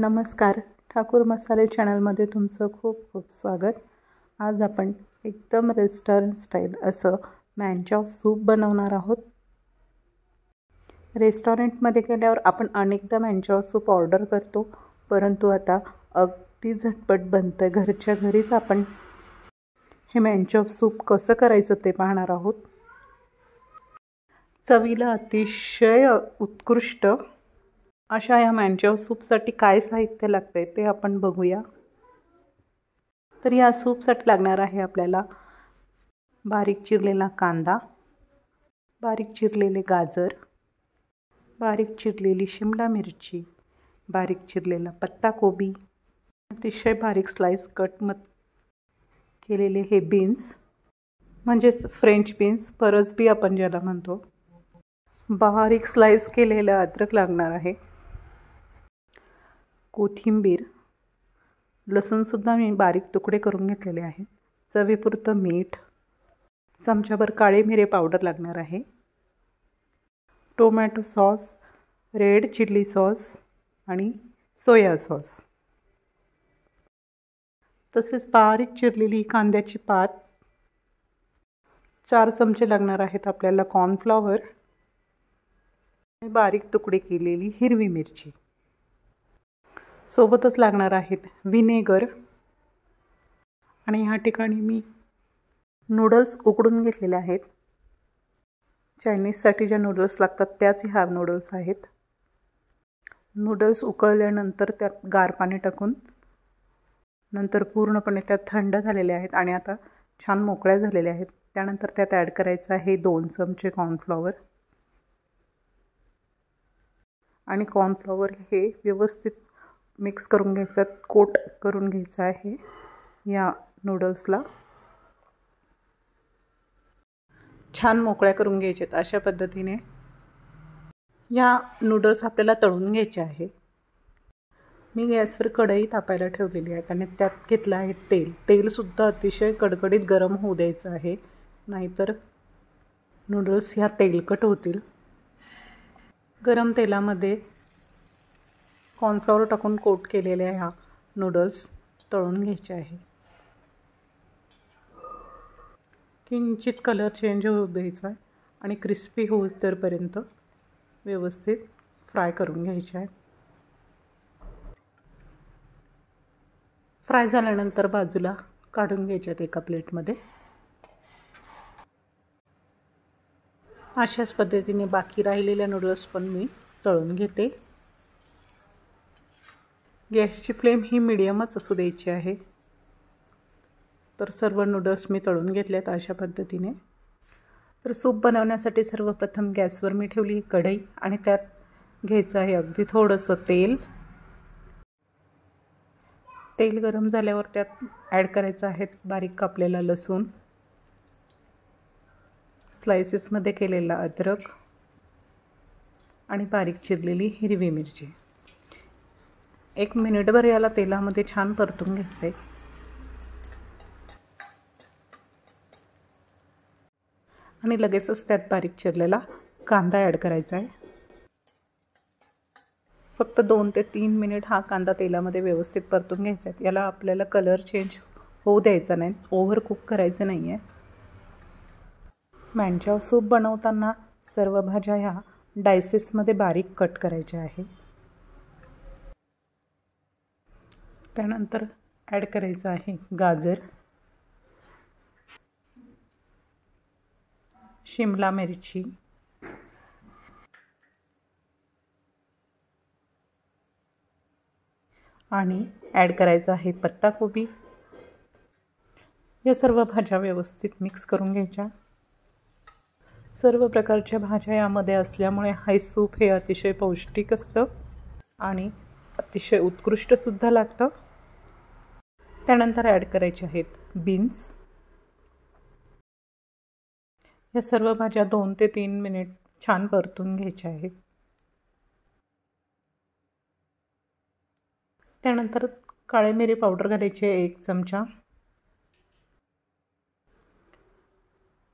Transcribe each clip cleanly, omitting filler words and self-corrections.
नमस्कार, ठाकूर मसाले चॅनलमध्ये तुमचं खूप खूप स्वागत। आज आपण एकदम रेस्टॉरंट स्टाईल असं मॅनचाव सूप बनवणार आहोत। रेस्टॉरंटमध्ये गेल्यावर आपण अनेकदा मॅनचाव सूप ऑर्डर करतो, परंतु आता अगदी झटपट बनतं। घरच्या घरीच आपण हे मॅनचाव सूप कसं करायचं ते पाहणार आहोत। चवीला अतिशय उत्कृष्ट अशा या मॅनचाव सूपसाठी काय साहित्य लागतंय ते आपण बघूया। तर या सूपसाठी लागणार आहे आपल्याला बारीक चिरलेला कांदा, बारीक चिरलेले गाजर, बारीक चिरलेली शिमला मिरची, बारीक चिरलेला पत्ताकोबी, अतिशय बारीक स्लाइस कट केलेले हे बीन्स म्हणजेच फ्रेंच बीन्स, परसबी आपण ज्याला म्हणतो, बारीक स्लाइस केलेलं अद्रक लागणार आहे, कोथिंबीर, लसूणसुद्धा मी बारीक तुकडे करून घेतलेले आहेत, चवीपुरतं मीठ, चमचाभर काळे मिरे पावडर लागणार आहे, tomato sauce, red chilli sauce आणि सोया सॉस, तसेच बारीक चिरलेली कांद्याची पात, 4 चमचे लागणार आहेत आपल्याला कॉर्नफ्लॉवर, बारीक तुकडे केलेली हिरवी मिरची, सोबतच लागणार आहेत व्हिनेगर आणि ह्या ठिकाणी मी नूडल्स उकडून घेतलेले आहेत। चायनीजसाठी ज्या नूडल्स लागतात त्याच ह्या नूडल्स आहेत। नूडल्स उकळल्यानंतर त्यात गार पाणी टाकून नंतर पूर्णपणे त्यात थंड झालेले आहेत आणि आता छान मोकळ्या झालेल्या आहेत। त्यानंतर त्यात ॲड करायचं आहे 2 चमचे कॉर्नफ्लॉवर आणि कॉर्नफ्लॉवर हे व्यवस्थित मिक्स करून घ्यायचं, कोट करून घ्यायचं आहे या नूडल्सला। छान मोकळ्या करून घ्यायच्यात। अशा पद्धतीने या नूडल्स आपल्याला तळून घ्यायचे आहे। मी गॅसवर कढई तापायला ठेवलेली आहे आणि त्यात घेतलं आहे तेल। तेलसुद्धा अतिशय कडकडीत गरम होऊ द्यायचं आहे, नाहीतर नूडल्स ह्या तेलकट होतील। गरम तेलामध्ये कॉर्नफ्लॉवर टाकून कोट केलेल्या ह्या नूडल्स तळून घ्यायचे आहे। किंचित कलर चेंज होऊ द्यायचा आहे आणि क्रिस्पी होईस्तोपर्यंत व्यवस्थित फ्राय करून घ्यायचे आहे। फ्राय झाल्यानंतर बाजूला काढून घ्यायच्यात एका प्लेटमध्ये। अशाच पद्धतीने बाकी राहिलेल्या नूडल्स पण मी तळून घेते। गॅसची फ्लेम ही मीडियमच असू द्यायची आहे। तर सर्व नूडल्स मी तळून घेतल्यात अशा पद्धतीने। तर सूप बनवण्यासाठी सर्वप्रथम गॅसवर मी ठेवली कढई आणि त्यात घ्यायचं आहे अगदी थोडंसं तेल। तेल गरम झाल्यावर त्यात ॲड करायचं आहे बारीक कापलेला लसूण, स्लाइसेसमध्ये केलेला अद्रक आणि बारीक चिरलेली हिरवी मिरची। 1 मिनिटभर याला तेलामध्ये छान परतून घ्यायचे आणि लगेचच त्यात बारीक चिरलेला कांदा ॲड करायचा आहे। फक्त 2 ते 3 मिनिट हा कांदा तेलामध्ये व्यवस्थित परतून घ्यायचा आहे। याला आपल्याला कलर चेंज होऊ द्यायचा नाही, ओव्हर कुक करायचं नाही आहे। मॅनचाव सूप बनवताना सर्व भाज्या ह्या डायसेसमध्ये बारीक कट करायच्या आहे। त्यानंतर ॲड करायचं आहे गाजर, शिमला मिरची, आणि ॲड करायचं आहे पत्ताकोबी। या सर्व भाज्या व्यवस्थित मिक्स करून घ्यायच्या। सर्व प्रकारच्या भाज्या यामध्ये असल्यामुळे हे सूप हे अतिशय पौष्टिक असतं आणि अतिशय उत्कृष्टसुद्धा लागतं। त्यानंतर ॲड करायचे आहेत बीन्स। या सर्व भाज्या 2 ते 3 मिनिट छान परतून घ्यायच्या आहेत। त्यानंतर काळे मिरी पावडर घालायची आहे 1 चमचा,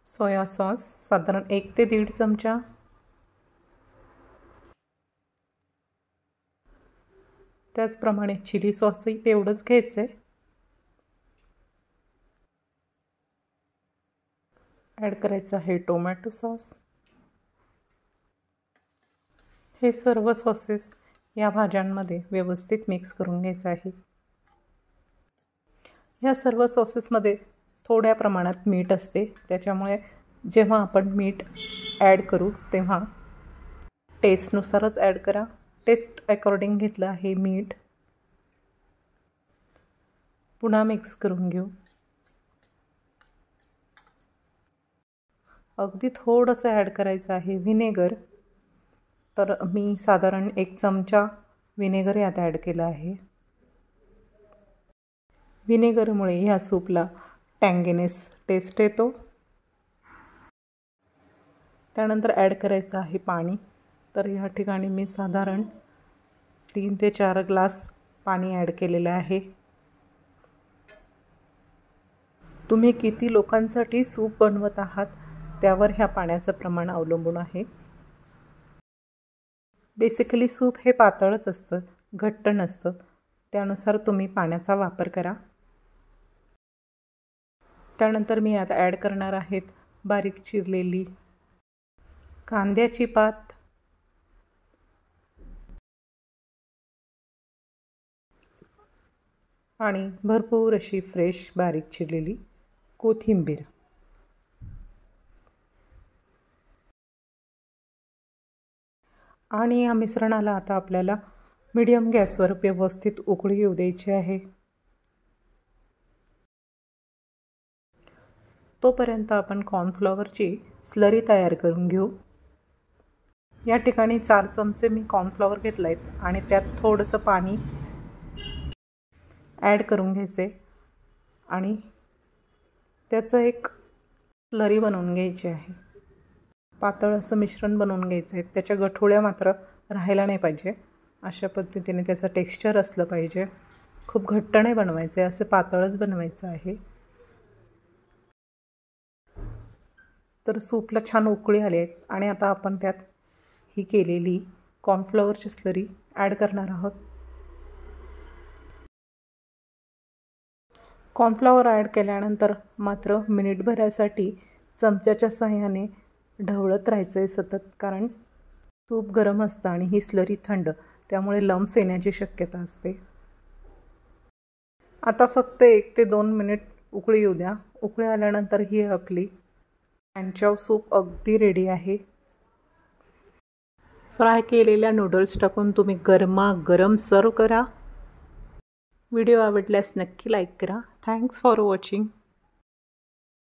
सोया सॉस साधारण 1 ते 1.5 चमचा, त्याचप्रमाणे चिली सॉसही तेवढंच घ्यायचं आहे. ॲड करायचं आहे टोमॅटो सॉस. हे सर्व सॉसेस या भाज्यांमध्ये व्यवस्थित मिक्स करून घ्यायचं आहे. ह्या सर्व सॉसेसमध्ये थोड्या प्रमाणात मीठ असते, त्याच्यामुळे जेव्हा आपण मीठ ॲड करू तेव्हा टेस्टनुसारच ॲड करा. टेस्ट अकॉर्डिंग घेतलं आहे मीठ. पुन्हा मिक्स करून घेऊ. अगदी थोडंसं ॲड करायचं आहे व्हिनेगर. तर मी साधारण 1 चमचा व्हिनेगर यात ॲड केलं आहे. व्हिनेगरमुळे ह्या सूपला टँगीनेस टेस्ट येतो. त्यानंतर ॲड करायचं आहे पाणी. तर ह्या ठिकाणी मी साधारण 3 ते 4 ग्लास पाणी ॲड केलेलं आहे. तुम्ही किती लोकांसाठी सूप बनवत आहात त्यावर ह्या पाण्याचं प्रमाण अवलंबून आहे. बेसिकली सूप हे पातळच असतं, घट्ट नसतं. त्यानुसार तुम्ही पाण्याचा वापर करा. त्यानंतर मी आता ॲड करणार आहेत बारीक चिरलेली कांद्याची पात, आणि भरपूर अशी फ्रेश बारीक चिरलेली कोथिंबीर. आणि या मिश्रणाला आता आपल्याला मीडियम गॅसवर व्यवस्थित उकळी येऊ द्यायची आहे. तोपर्यंत आपण कॉर्नफ्लॉवरची स्लरी तयार करून घेऊ. या ठिकाणी 4 चमचे मी कॉर्नफ्लॉवर घेतलं आहेत आणि त्यात थोडंसं पाणी ॲड करून घ्यायचे आणि त्याचं एक स्लरी बनवून घ्यायची आहे. पातळ असं मिश्रण बनवून घ्यायचं आहे. त्याच्या गठोड्या मात्र राहायला नाही पाहिजे. अशा पद्धतीने त्याचं टेक्स्चर असलं पाहिजे. खूप घट्ट नाही बनवायचं आहे, असं पातळच बनवायचं आहे. तर सूपला छान उकळी आली आहेत आणि आता आपण त्यात ही केलेली कॉर्नफ्लॉवरची स्लरी ॲड करणार आहोत. कॉर्नफ्लॉवर ॲड केल्यानंतर मात्र मिनिटभरासाठी चमच्याच्या साहाय्याने ढवळत राहायचं आहे सतत, कारण सूप गरम असतं आणि ही स्लरी थंड, त्यामुळे लम्स येण्याची शक्यता असते. आता फक्त 1 ते 2 मिनिट उकळी येऊ द्या. उकळी आल्यानंतर ही आपली अँचोव सूप अगदी रेडी आहे. फ्राय केलेल्या नूडल्स टाकून तुम्ही गरमागरम सर्व करा. व्हिडिओ आवडल्यास नक्की लाईक करा. Thanks for watching.